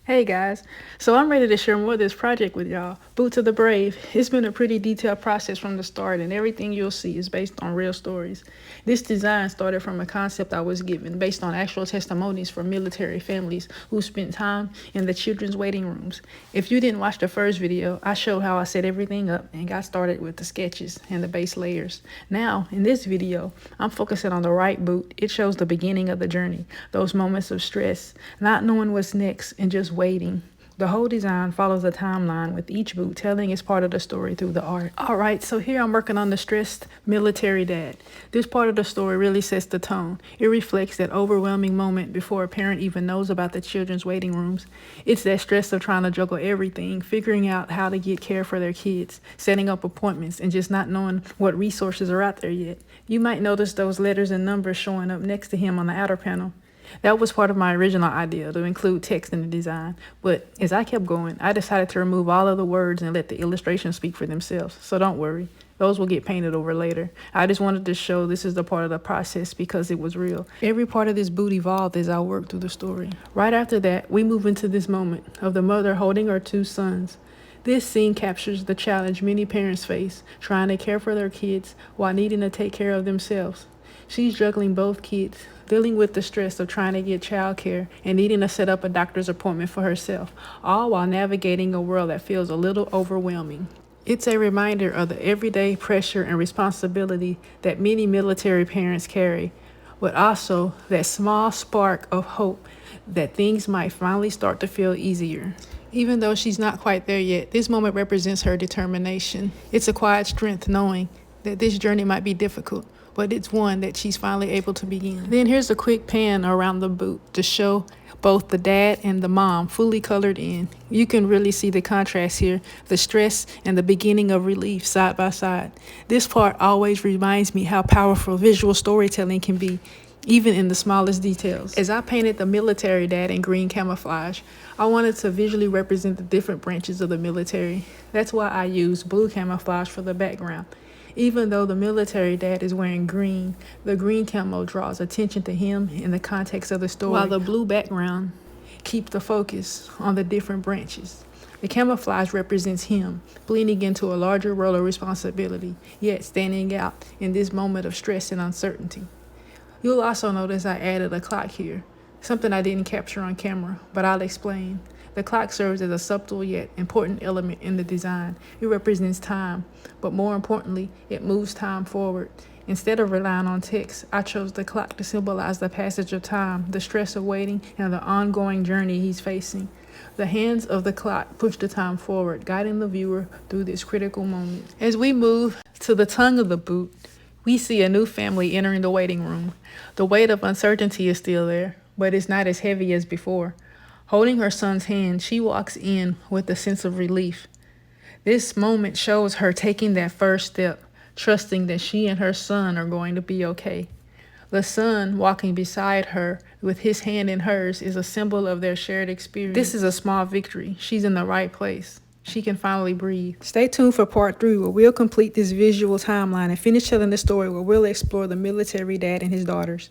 Hey guys, so I'm ready to share more of this project with y'all. Boots of the Brave. It's been a pretty detailed process from the start, and everything you'll see is based on real stories. This design started from a concept I was given based on actual testimonies from military families who spent time in the children's waiting rooms. If you didn't watch the first video, I showed how I set everything up and got started with the sketches and the base layers. Now, in this video, I'm focusing on the right boot. It shows the beginning of the journey, those moments of stress, not knowing what's next, and just waiting. The whole design follows a timeline with each boot telling its part of the story through the art. Alright, so here I'm working on the stressed military dad. This part of the story really sets the tone. It reflects that overwhelming moment before a parent even knows about the children's waiting rooms. It's that stress of trying to juggle everything, figuring out how to get care for their kids, setting up appointments, and just not knowing what resources are out there yet. You might notice those letters and numbers showing up next to him on the outer panel. That was part of my original idea, to include text in the design, but as I kept going, I decided to remove all of the words and let the illustrations speak for themselves, so don't worry. Those will get painted over later. I just wanted to show this is the part of the process because it was real. Every part of this boot evolved as I worked through the story. Right after that, we move into this moment of the mother holding her two sons. This scene captures the challenge many parents face, trying to care for their kids while needing to take care of themselves. She's juggling both kids, dealing with the stress of trying to get childcare and needing to set up a doctor's appointment for herself, all while navigating a world that feels a little overwhelming. It's a reminder of the everyday pressure and responsibility that many military parents carry, but also that small spark of hope that things might finally start to feel easier. Even though she's not quite there yet, this moment represents her determination. It's a quiet strength knowing that this journey might be difficult, but it's one that she's finally able to begin. Then here's a quick pan around the boot to show both the dad and the mom fully colored in. You can really see the contrast here, the stress and the beginning of relief side by side. This part always reminds me how powerful visual storytelling can be, even in the smallest details. As I painted the military dad in green camouflage, I wanted to visually represent the different branches of the military. That's why I used blue camouflage for the background. Even though the military dad is wearing green, the green camo draws attention to him in the context of the story, while the blue background keeps the focus on the different branches. The camouflage represents him, blending into a larger role of responsibility, yet standing out in this moment of stress and uncertainty. You'll also notice I added a clock here, something I didn't capture on camera, but I'll explain. The clock serves as a subtle yet important element in the design. It represents time, but more importantly, it moves time forward. Instead of relying on text, I chose the clock to symbolize the passage of time, the stress of waiting, and the ongoing journey he's facing. The hands of the clock push the time forward, guiding the viewer through this critical moment. As we move to the tongue of the boot, we see a new family entering the waiting room. The weight of uncertainty is still there, but it's not as heavy as before. Holding her son's hand, she walks in with a sense of relief. This moment shows her taking that first step, trusting that she and her son are going to be okay. The son walking beside her with his hand in hers is a symbol of their shared experience. This is a small victory. She's in the right place. She can finally breathe. Stay tuned for part 3, where we'll complete this visual timeline and finish telling the story, where we'll explore the military dad and his daughters.